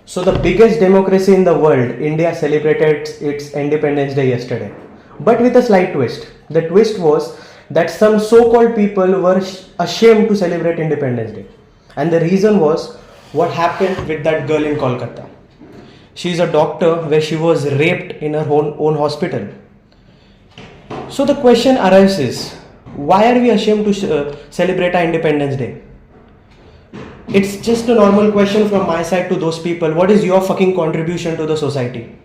So, the biggest democracy in the world, India celebrated its Independence Day yesterday. But with a slight twist. The twist was that some so called people were ashamed to celebrate Independence Day. And the reason was what happened with that girl in Kolkata. She is a doctor where she was raped in her own hospital. So the question arises, why are we ashamed to celebrate our Independence Day? It's just a normal question from my side to those people. What is your fucking contribution to the society?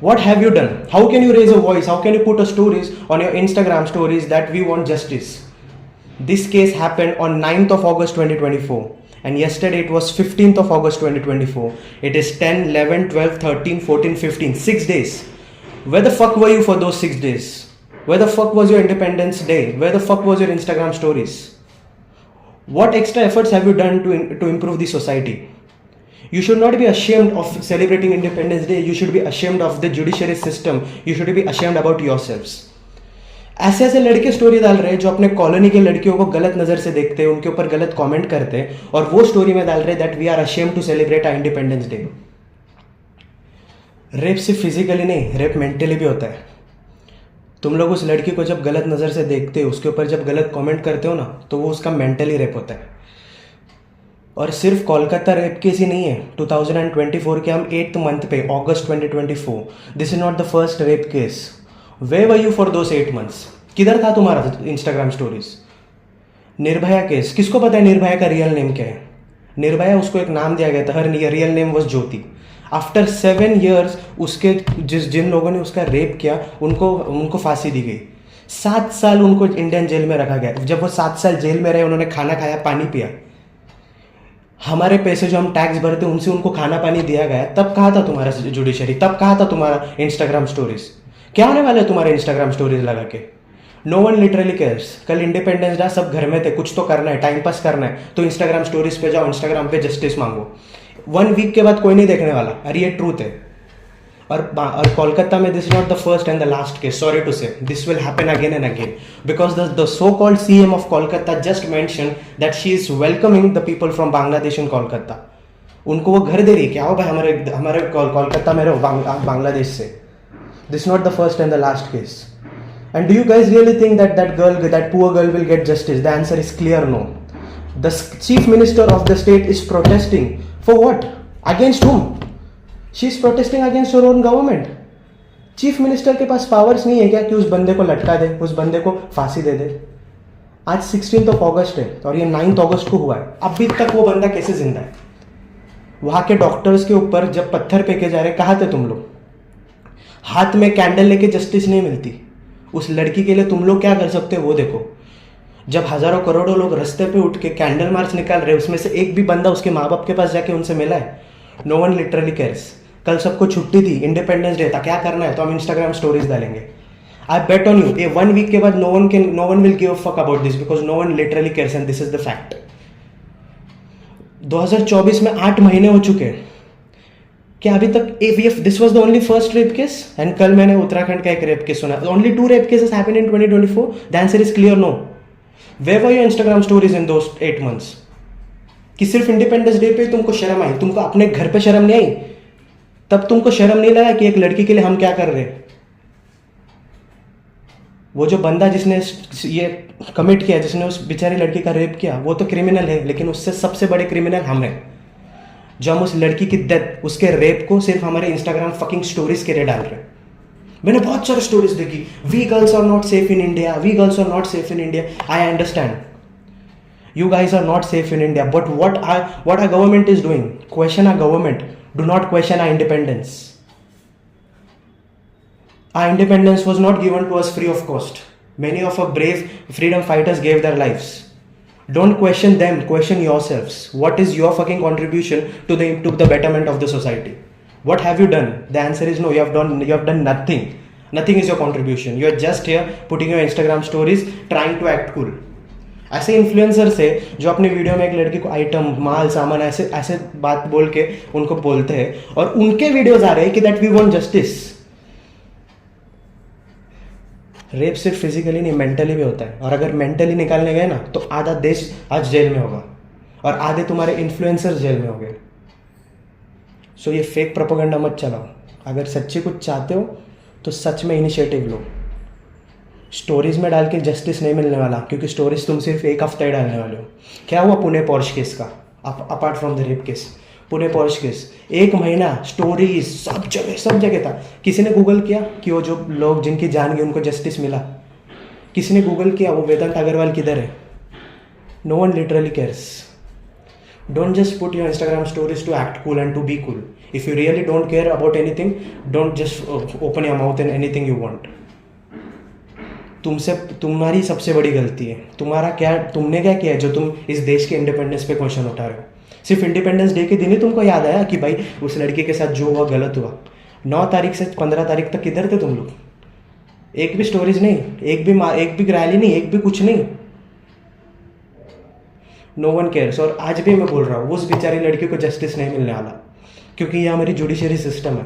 What have you done? How can you raise a voice? How can you put a stories on your Instagram stories that we want justice? This case happened on 9th of August 2024 and yesterday it was 15th of August 2024. It is 10, 11, 12, 13, 14, 15, 6 days. Where the fuck were you for those 6 days? Where the fuck was your Independence Day? Where the fuck was your Instagram stories? What extra efforts have you done to improve the society? You should not be ashamed of celebrating Independence Day. You should be ashamed of the judiciary system. You should be ashamed about yourselves. ऐसे ऐसे लड़के story डाल रहे हैं जो अपने colony के लड़कियों को गलत नज़र से देखते हैं, उनके ऊपर गलत कमेंट करते हैं और वो स्टोरी में डाल रहे हैं that we are ashamed to celebrate our independence day. Rape सिर्फ फिजिकली नहीं, रेप मेंटली भी होता है. तुम लोग उस लड़की को जब गलत नज़र से देखते हो, उसके ऊपर जब गलत कमेंट करते हो ना, तो वो उसका मेंटली रेप होता है. और सिर्फ कोलकाता रेप केस ही नहीं है. 2024 के हम 8th मंथ पे, अगस्त 2024, this is not the first rape case. Where were you for those 8 months? किधर था तुम्हारा इंस्टाग्राम स्टोरीज? निर्भया केस, किसको पता है निर्भया का रियल नेम क्या है? निर्भया, उसको एक नाम दिया गया था, her real name was Jyoti. After 7 years उसके जिन लोगों ने उसका रेप किया उनको फांसी दी गई. 7 साल उनको इंडियन जेल में रखा गया. जब वो 7 साल जेल में रहे, उन्होंने खाना खाया, पानी पिया. हमारे पैसे जो हम टैक्स भरते उनसे उनको खाना पानी दिया गया. तब कहाँ था तुम्हारा जुडिशरी? तब कहाँ था तुम्हारा इंस्टाग्राम स्टोरीज? क्या होने वाले तुम्हारे इंस्टाग्राम स्टोरीज लगा के? No one literally cares. कल इंडिपेंडेंस डे, सब घर में थे, कुछ तो करना है, टाइम पास करना है, तो इंस्टाग्राम स्टोरीज पे जाओ, इंस्टाग्राम पे जस्टिस मांगो. 1 week के बाद कोई नहीं देखने वाला. अरे ये ट्रूथ है. और कोलकाता में this not the first and the last case. Sorry to say, this will happen again and again because the so called CM of Kolkata just mention that she is welcoming the people from Bangladesh in Kolkata. उनको वो घर दे रही है. क्या हो भाई, हमारे कोलकाता में रहो, बांग्लादेश से. This not the first and the last case. And do you guys really think that poor girl will get justice? The answer is clear no. The chief minister of the state is protesting. For what? Against whom? She is protesting against her own government. Chief minister के पास powers नहीं है क्या कि उस बंदे को लटका दे, उस बंदे को फांसी दे दे? आज 16th of August है और ये 9th August को हुआ है. अभी तक वो बंदा कैसे जिंदा है? वहां के डॉक्टर्स के ऊपर जब पत्थर फेंके जा रहे, कहाँ थे तुम लोग? हाथ में कैंडल लेके जस्टिस नहीं मिलती. उस लड़की के लिए तुम लोग क्या कर सकते हो वो देखो. जब हजारों करोड़ों लोग रास्ते पे उठ के कैंडल मार्च निकाल रहे, उसमें से एक भी बंदा उसके माँ बाप के पास जाके उनसे मिला है? No one literally cares. कल सबको छुट्टी थी, इंडिपेंडेंस डे था, क्या करना है? तो हम इंस्टाग्राम स्टोरीज डालेंगे. I bet on you, 1 week के बाद no one will give a fuck about this because no one literally cares and this is the fact. 2024 में 8 महीने हो चुके हैं. क्या अभी तक this was the only first rape case? And कल मैंने उत्तराखंड का एक रेप केस सुना. Only 2 rape cases happened in 2024. The answer is clear no. Where were your Instagram stories in those 8 months? कि सिर्फ इंडिपेंडेंस डे पे तुमको शर्म आई? तुमको अपने घर पे शर्म नहीं आई? तब तुमको शर्म नहीं लगा कि एक लड़की के लिए हम क्या कर रहे हैं? वो जो बंदा जिसने ये कमिट किया, जिसने उस बेचारी लड़की का रेप किया, वो तो क्रिमिनल है, लेकिन उससे सबसे बड़े क्रिमिनल हम हैं जो हम उस लड़की की डेथ, उसके रेप को सिर्फ हमारे इंस्टाग्राम फकिंग स्टोरीज के लिए डाल रहे हैं. मैंने बहुत सारी स्टोरीज देखी. We girls are not safe in India, we girls are not safe in India. I understand you guys are not safe in India, but what our government is doing? Question our government. Do not question our independence. Our independence was not given to us free of cost. Many of our brave freedom fighters gave their lives. Don't question them, question yourselves. What is your fucking contribution to the betterment of the society? What have you done? The answer is no. You have done nothing. Nothing is your contribution. You are just here putting your Instagram stories, trying to act cool. ऐसे influencers है जो अपने video में एक लड़की को item, माल, सामान ऐसे बात बोल के उनको बोलते हैं और उनके वीडियोस आ रहे हैं कि that we want justice. Rape सिर्फ फिजिकली नहीं, मेंटली भी होता है. और अगर मेंटली निकालने गए ना तो आधा देश आज जेल में होगा और आधे तुम्हारे इन्फ्लुएंसर्स जेल में हो गए. सो ये फेक प्रोपेगेंडा मत चलाओ। अगर सच्ची कुछ चाहते हो तो सच में इनिशिएटिव लो। स्टोरीज में डाल के जस्टिस नहीं मिलने वाला, क्योंकि स्टोरीज तुम सिर्फ एक हफ्ता ही डालने वाले हो। क्या हुआ पुणे पॉर्श केस का, apart from the rape case, Pune Porsche case 1 महीना स्टोरीज सब जगह था। किसी ने गूगल किया कि वो जो लोग जिनकी जान गई उनको जस्टिस मिला? किसी ने गूगल किया वो वेदांत अग्रवाल किधर है? No one literally cares. Don't just put your Instagram stories to act cool and to be cool. If you really don't care about anything, don't just open your mouth and anything you want. तुम्हारी सबसे बड़ी गलती है। तुमने क्या किया है जो तुम इस देश के इंडिपेंडेंस पे क्वेश्चन उठा रहे हो? सिर्फ इंडिपेंडेंस डे के दिन ही तुमको याद आया कि भाई उस लड़की के साथ जो हुआ गलत हुआ। 9 तारीख से 15 तारीख तक किधर थे तुम लोग? एक भी स्टोरीज नहीं, एक भी रैली नहीं, एक भी कुछ नहीं। No one cares. और आज भी मैं बोल रहा हूँ उस बेचारी लड़की को जस्टिस नहीं मिलने वाला, क्योंकि ये हमारी जुडिशरी सिस्टम है।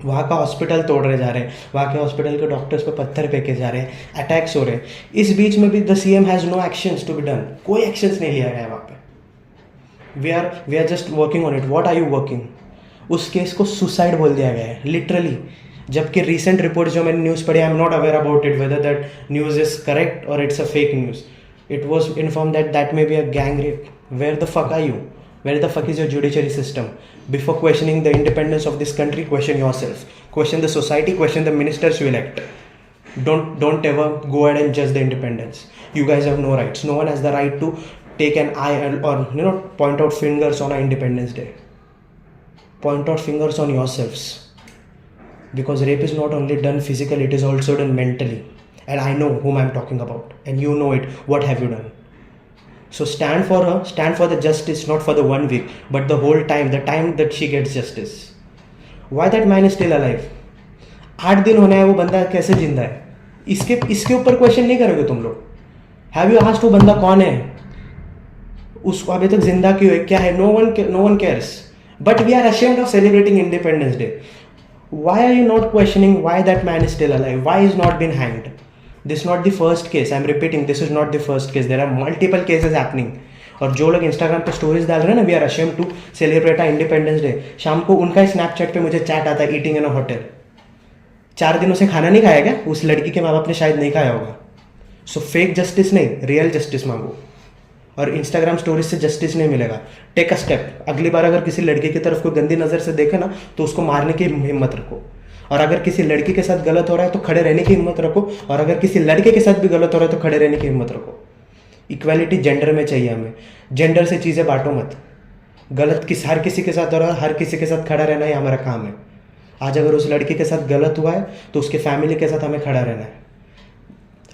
वहाँ का हॉस्पिटल तोड़ रहे जा रहे हैं, वहाँ के हॉस्पिटल के डॉक्टर्स पे पत्थर फेंके जा रहे हैं, अटैक्स हो रहे हैं। इस बीच में भी the CM has no actions to be done. कोई एक्शंस नहीं लिया गया है वहाँ पे। We are just working on it. What are you working? उस केस को सुसाइड बोल दिया गया है लिटरली, जबकि रिसेंट रिपोर्ट जो मैंने न्यूज़ पढ़ी, I am not aware about it whether that news is correct और it's a fake news. It was informed that that may be a gang rape. Where the fuck are you? Where the fuck is your judiciary system? Before questioning the independence of this country, question yourself. Question the society, question the ministers you elect. Don't ever go ahead and judge the independence. You guys have no rights. No one has the right to take an eye or point out fingers on our Independence Day. Point out fingers on yourselves. Because rape is not only done physically, it is also done mentally. And I know whom I'm talking about, and you know it. What have you done? So stand for her, stand for the justice, not for the 1 week, but the whole time, the time that she gets justice. Why that man is still alive? 8 दिन होना है, वो बंदा कैसे जिंदा है? इसके ऊपर क्वेश्चन नहीं करोगे तुम लोग? Have you asked वो बंदा कौन है? उसको अभी तक जिंदा क्यों है? क्या है? No one cares. But we are ashamed of celebrating Independence Day. Why are you not questioning why that man is still alive? Why he's not been hanged? This is not the first case. I'm repeating, this is not the first case. There are multiple cases happening. और जो लोग Instagram पे stories डाल रहे हैं ना, we are ashamed to celebrate a independence day, शाम को उनका ही स्नैपचैट पे मुझे चैट आता है, ईटिंग इन अ होटल. 4 दिनों से खाना नहीं खाया क्या? उस लड़की के माँ बाप ने शायद नहीं खाया होगा. सो फेक जस्टिस नहीं, रियल जस्टिस मांगो. और इंस्टाग्राम स्टोरीज से जस्टिस नहीं मिलेगा. Take a step. अगली बार अगर किसी लड़की की तरफ कोई गंदी नज़र से देखे ना, तो उसको मारने की हिम्मत रखो. और अगर किसी लड़की के साथ गलत हो रहा है तो खड़े रहने की हिम्मत रखो. और अगर किसी लड़के के साथ भी गलत हो रहा है तो खड़े रहने की हिम्मत रखो. इक्वालिटी जेंडर में चाहिए हमें. जेंडर से चीज़ें बांटो मत. हर किसी के साथ हो रहा है, हर किसी के साथ खड़ा रहना ही हमारा काम है. आज अगर उस लड़की के साथ गलत हुआ है तो उसके फैमिली के साथ हमें खड़ा रहना है.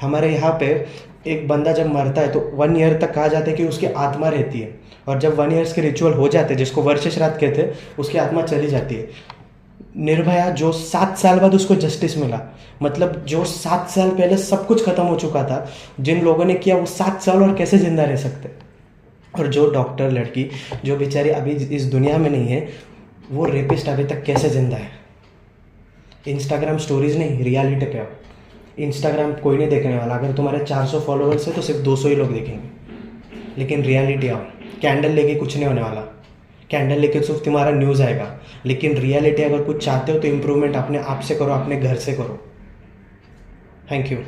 हमारे यहाँ पे एक बंदा जब मरता है तो 1 ईयर तक कहा जाता है कि उसकी आत्मा रहती है. और जब 1 ईयर्स के रिचुअल हो जाते हैं, जिसको वर्ष श्राद्ध कहते हैं, उसकी आत्मा चली जाती है. निर्भया जो 7 साल बाद उसको जस्टिस मिला, मतलब जो 7 साल पहले सब कुछ खत्म हो चुका था, जिन लोगों ने किया वो 7 साल और कैसे जिंदा रह सकते. और जो डॉक्टर लड़की जो बेचारी अभी इस दुनिया में नहीं है, वो रेपिस्ट अभी तक कैसे जिंदा है. इंस्टाग्राम स्टोरीज नहीं, रियलिटी पे आओ. इंस्टाग्राम कोई नहीं देखने वाला. अगर तुम्हारे 400 फॉलोअर्स है तो सिर्फ 200 ही लोग देखेंगे. लेकिन रियलिटी आओ. कैंडल लेके कुछ नहीं होने वाला. कैंडल लेके सिर्फ तुम्हारा न्यूज़ आएगा. लेकिन रियलिटी अगर कुछ चाहते हो तो इम्प्रूवमेंट अपने आप से करो, अपने घर से करो. Thank you.